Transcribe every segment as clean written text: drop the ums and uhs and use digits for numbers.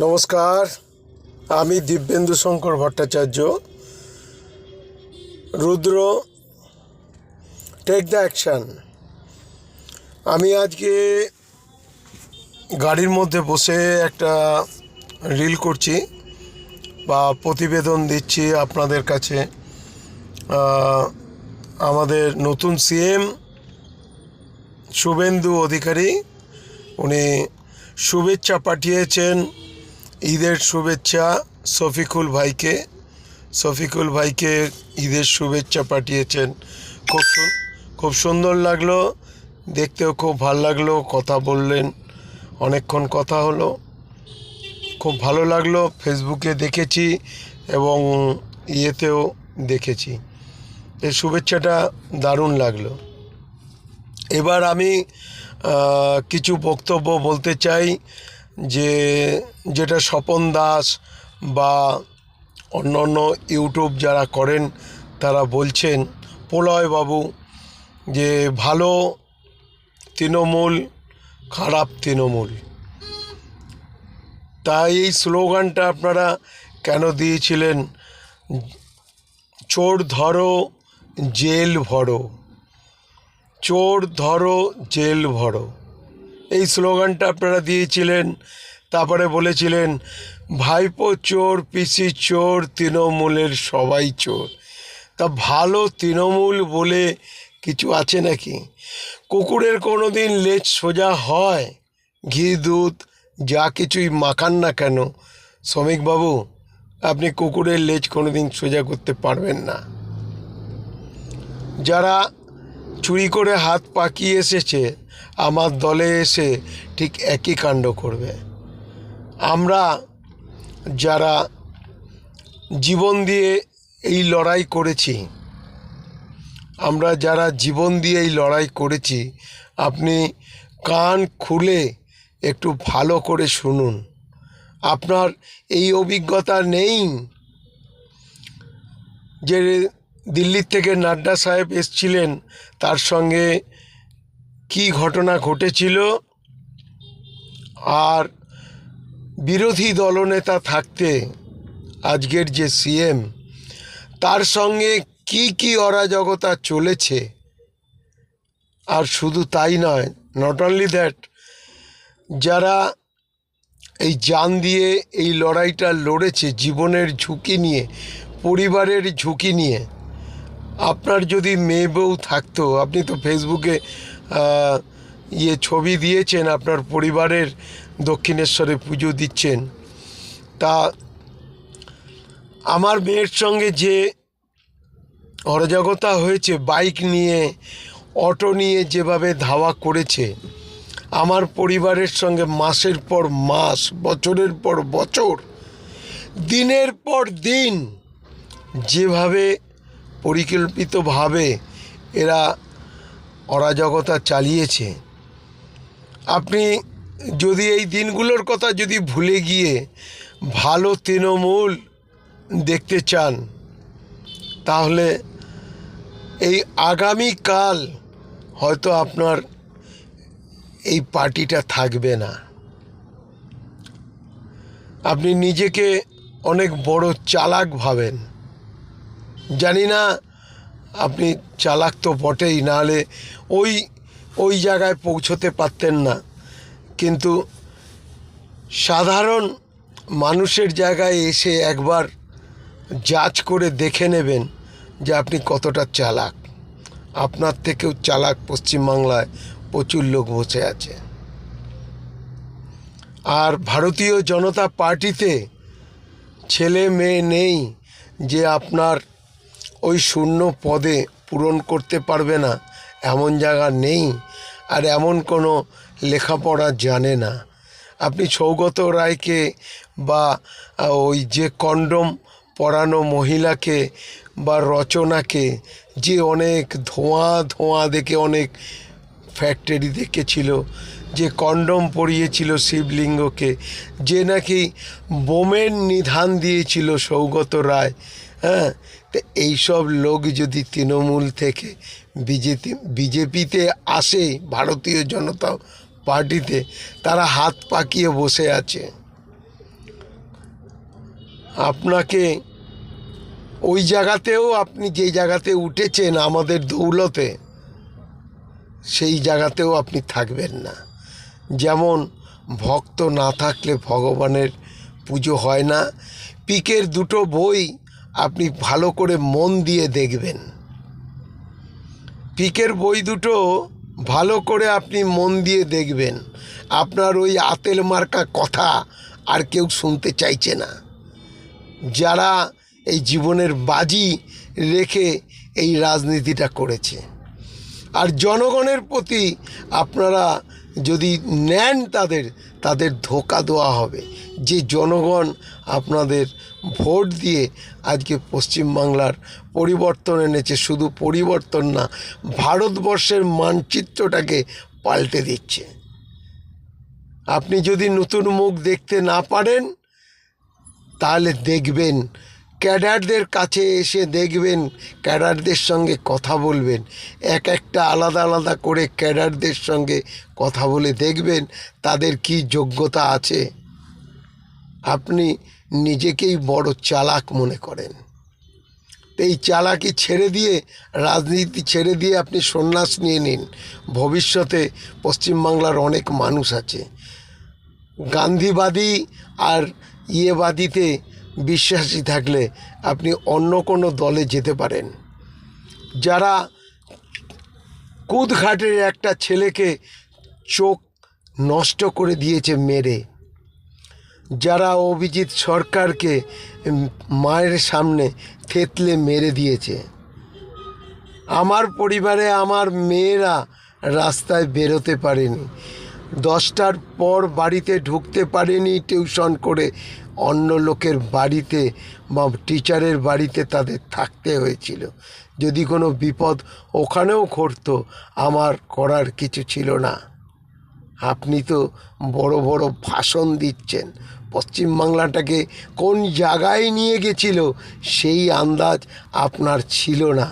নমস্কার, আমি দিব্যেন্দু শঙ্কর ভট্টাচার্য। রুদ্র take the action. আমি আজকে গাড়ির মধ্যে বসে একটা রিল করছি বা প্রতিবেদন দিচ্ছি আপনাদের কাছে। আমাদের নতুন সিএম শুভেন্দু অধিকারী উনি শুভেচ্ছা পাঠিয়েছেন, ঈদের শুভেচ্ছা শফিকুল ভাইকে ঈদের শুভেচ্ছা পাঠিয়েছেন। খুব সুন্দর লাগলো, দেখতেও খুব ভালো লাগলো। কথা বললেন, অনেকক্ষণ কথা হলো, খুব ভালো লাগলো। ফেসবুকে দেখেছি এবং ইয়েতেও দেখেছি, এই শুভেচ্ছাটা দারুণ লাগলো। এবার আমি কিছু বক্তব্য বলতে চাই, যেটা স্বপন দাস বা অন্য ইউটিউব যারা করেন তারা বলছেন, প্রলয়বাবু, যে ভালো তৃণমূল, খারাপ তৃণমূল। তাই এই স্লোগানটা আপনারা কেন দিয়েছিলেন, চোর ধরো জেল ভরো, চোর ধরো জেল ভরো, এই স্লোগানটা আপনারা দিয়েছিলেন। তারপরে বলেছিলেন ভাইপো চোর, পিসি চোর, তৃণমূলের সবাই চোর। তা ভালো তৃণমূল বলে কিছু আছে নাকি? কুকুরের কোনো দিন লেজ সোজা হয়? ঘি দুধ যা কিছুই মাখান না কেন শ্রমিকবাবু, আপনি কুকুরের লেজ কোনো দিন সোজা করতে পারবেন না। যারা চুরি করে হাত পাকিয়ে এসেছে আমার দলে এসে ঠিক একই কাণ্ড করবে। আমরা যারা জীবন দিয়ে এই লড়াই করেছি, আপনি কান খুলে একটু ভালো করে শুনুন। আপনার এই অভিজ্ঞতা নেই যে দিল্লির থেকে নাড্ডা সাহেব এসছিলেন, তার সঙ্গে কি ঘটনা ঘটেছিল, আর বিরোধী দলনেতা থাকতে আজকের যে সিএম, তার সঙ্গে কি কি অরাজকতা চলেছে। আর শুধু তাই নয়, নট অনলি দ্যাট, যারা এই জান দিয়ে এই লড়াইটা লড়েছে, জীবনের ঝুঁকি নিয়ে, পরিবারের ঝুঁকি নিয়ে। আপনার যদি মেয়ে বউ থাকতো, আপনি তো ফেসবুকে ছবি দিয়েছেন, আপনার পরিবারের দক্ষিণেশ্বরে পুজো দিচ্ছেন। তা আমার মেয়ের সঙ্গে যে অরাজকতা হয়েছে, বাইক নিয়ে, অটো নিয়ে যেভাবে ধাওয়া করেছে, আমার পরিবারের সঙ্গে মাসের পর মাস, বছরের পর বছর, দিনের পর দিন যেভাবে পরিকল্পিতভাবে এরা অরাজকতা চালিয়েছে, আপনি যদি এই দিনগুলোর কথা যদি ভুলে গিয়ে ভালো তৃণমূল দেখতে চান, তাহলে এই আগামীকাল হয়তো আপনার এই পার্টিটা থাকবে না। আপনি নিজেকে অনেক বড় চালাক ভাবেন, জানি না, আপনি চালাক তো বটেই, নাহলে ওই জায়গায় পৌঁছতে পারতেন না। কিন্তু সাধারণ মানুষের জায়গায় এসে একবার যাচ করে দেখে নেবেন যে আপনি কতটা চালাক। আপনার থেকেও চালাক পশ্চিমবাংলায় প্রচুর লোক বসে আছে। আর ভারতীয় জনতা পার্টিতে ছেলে মেয়ে নেই যে আপনার ওই শূন্য পদে পূরণ করতে পারবে না, এমন জায়গা নেই। আর এমন কোনো লেখাপড়া জানে না। আপনি সৌগত রায়কে বা ওই যে কন্ডম পরানো মহিলাকে বা রচনাকে, যে অনেক ধোঁয়া দেখে অনেক ফ্যাক্টরি দেখেছিল, যে কন্ডম পরিয়েছিল শিবলিঙ্গকে, যে নাকি বোমের নিধান দিয়েছিল সৌগত রায়, হ্যাঁ, তো এইসব লোক যদি তৃণমূল থেকে বিজেপিতে আসে, ভারতীয় জনতা পার্টিতে, তারা হাত পাকিয়ে বসে আছে। আপনাকে ওই জায়গাতেও, আপনি যেই জায়গাতে উঠেছেন আমাদের দৌলতে, সেই জায়গাতেও আপনি থাকবেন না। যেমন ভক্ত না থাকলে ভগবানের পুজো হয় না। পিকের দুটো বই আপনি ভালো করে মন দিয়ে দেখবেন। পিকের বই দুটো ভালো করে আপনি মন দিয়ে দেখবেন। আপনার ওই আতেল মার্কা কথা আর কেউ শুনতে চাইছে না। যারা এই জীবনের বাজি রেখে এই রাজনীতিটা করেছে, আর জনগণের প্রতি আপনারা যদি নেন তাদের ধোঁকা দেওয়া হবে। যে জনগণ আপনাদের ভোট দিয়ে আজকে পশ্চিমবাংলার পরিবর্তন এনেছে, শুধু পরিবর্তন না, ভারতবর্ষের মানচিত্রটাকে পাল্টে দিচ্ছে। আপনি যদি নতুন মুখ দেখতে না পারেন তাহলে দেখবেন, ক্যাডারদের কাছে এসে দেখবেন, ক্যাডারদের সঙ্গে কথা বলবেন, একটা আলাদা আলাদা করে ক্যাডারদের সঙ্গে কথা বলে দেখবেন তাদের কি যোগ্যতা আছে। আপনি নিজেকেই বড় চালাক মনে করেন। এই চালাকি ছেড়ে দিয়ে, রাজনীতি ছেড়ে দিয়ে আপনি সন্ন্যাস নিয়ে নিন। ভবিষ্যতে পশ্চিমবাংলার অনেক মানুষ আছে, গান্ধীবাদী আর ইয়েবাদীতে বিশ্বাসী থাকলে আপনি অন্য কোনো দলে যেতে পারেন। যারা কুদঘাটের একটা ছেলেকে চোখ নষ্ট করে দিয়েছে মেরে, যারা অভিজিৎ সরকারকে মায়ের সামনে থেতলে মেরে দিয়েছে, আমার পরিবারে আমার মেয়েরা রাস্তায় বেরোতে পারেনি, 10টার পর বাড়িতে ঢুকতে পারেনি, টিউশন করে অন্য লোকের বাড়িতে বা টিচারের বাড়িতে তাদের থাকতে হয়েছিল। যদি কোনো বিপদ ওখানেও ঘটতো, আমার করার কিছু ছিল না। আপনি তো বড় বড় ভাষণ দিচ্ছেন, পশ্চিমবাংলাটাকে কোন জায়গায় নিয়ে গেছিল সেই আন্দাজ আপনার ছিল না।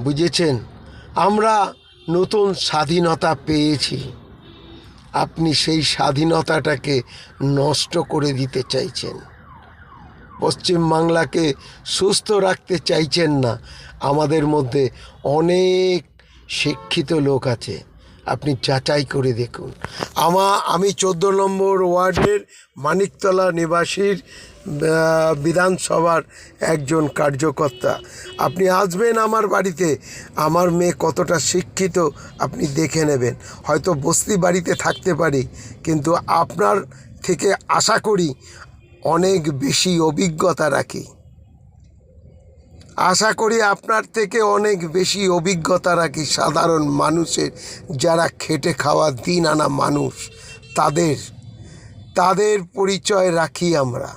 বুঝেছেন? আমরা নতুন স্বাধীনতা পেয়েছি, আপনি সেই স্বাধীনতাটাকে নষ্ট করে দিতে চাইছেন। পশ্চিমবাংলাকে সুস্থ রাখতে চাইছেন না। আমাদের মধ্যে অনেক শিক্ষিত লোক আছে, আপনি যাচাই করে দেখুন। আমি 14 নম্বর ওয়ার্ডের মানিকতলা নিবাসীর বিধানসভার একজন কার্যকর্তা। আপনি আসবেন আমার বাড়িতে, আমার মেয়ে কতটা শিক্ষিত আপনি দেখে নেবেন। হয়তো বস্তি বাড়িতে থাকতে পারি, কিন্তু আপনার থেকে আশা করি অনেক বেশি অভিজ্ঞতা রাখি। আশা করি আপনার থেকে অনেক বেশি অভিজ্ঞতা রাখি। সাধারণ মানুষের, যারা খেটে খাওয়া দিন আনা মানুষ, তাদের পরিচয় রাখি আমরা।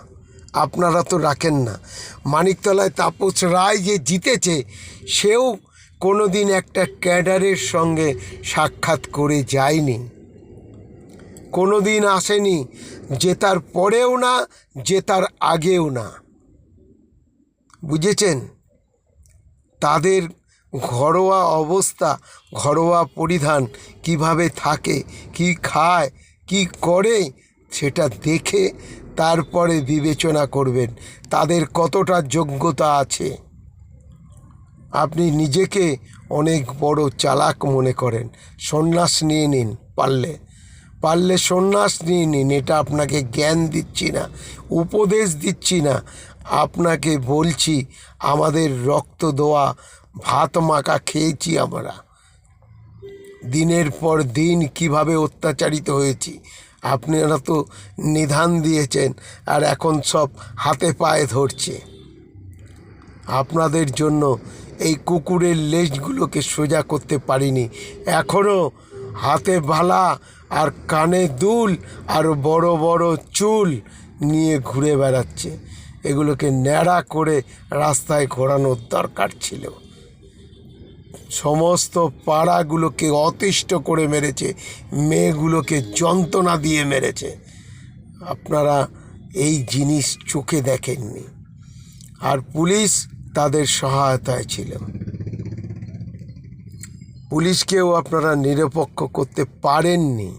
আপনারা তো রাখেন না। মানিকতলায় তাপস রায় যে জিতেছে, সেও কোনো দিন একটা ক্যাডারের সঙ্গে সাক্ষাৎ করে যায়নি, কোনো দিন আসেনি, জেতার পরেও না, জেতার আগেও না। বুঝেছেন? তাদের ঘরোয়া অবস্থা, ঘরোয়া পরিধান, কিভাবে থাকে, কি খায়, কি করে, সেটা দেখে তারপরে বিবেচনা করবেন তাদের কতটা যোগ্যতা আছে। আপনি নিজেকে অনেক বড় চালাক মনে করেন। সন্ন্যাস নিয়ে নিন, পারলে সন্ন্যাস নিয়ে নিন। এটা আপনাকে জ্ঞান দিচ্ছি না, উপদেশ দিচ্ছি না, আপনাকে বলছি আমাদের রক্ত দেওয়া ভাত মাখা খেয়েছি আমরা। দিনের পর দিন কিভাবে অত্যাচারিত হয়েছি আপনারা তো নিধান দিয়েছেন, আর এখন সব হাতে পায়ে ধরছে। আপনাদের জন্য এই কুকুরের লেজগুলোকে সোজা করতে পারিনি। এখনও হাতে বালা আর কানে দুল আর বড় বড় চুল নিয়ে ঘুরে বেড়াচ্ছে। এগুলোকে ন্যাড়া করে রাস্তায় ঘোরানোর দরকার ছিল। সমস্ত পাড়াগুলোকে অতিষ্ঠ করে মেরেছে, মেয়েগুলোকে যন্ত্রণা দিয়ে মেরেছে। আপনারা এই জিনিস চোখে দেখেননি, আর পুলিশ তাদের সহায়তায় ছিল। পুলিশকেও আপনারা নিরপেক্ষ করতে পারেননি।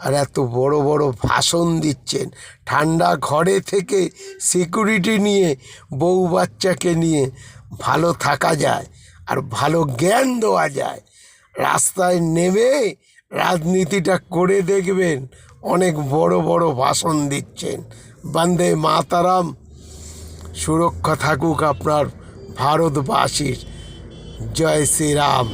আর এত বড় বড় ভাষণ দিচ্ছেন। ঠান্ডা ঘরে থেকে সিকিউরিটি নিয়ে বউ বাচ্চাকে নিয়ে ভালো থাকা যায় আর ভালো জ্ঞান দেওয়া যায়। রাস্তায় নেমে রাজনীতিটা করে দেখবেন, অনেক বড় বড় ভাষণ দিচ্ছেন। বন্দে মাতারাম। সুরক্ষা থাকুক আপনার ভারতবাসীর। জয় শ্রীরাম।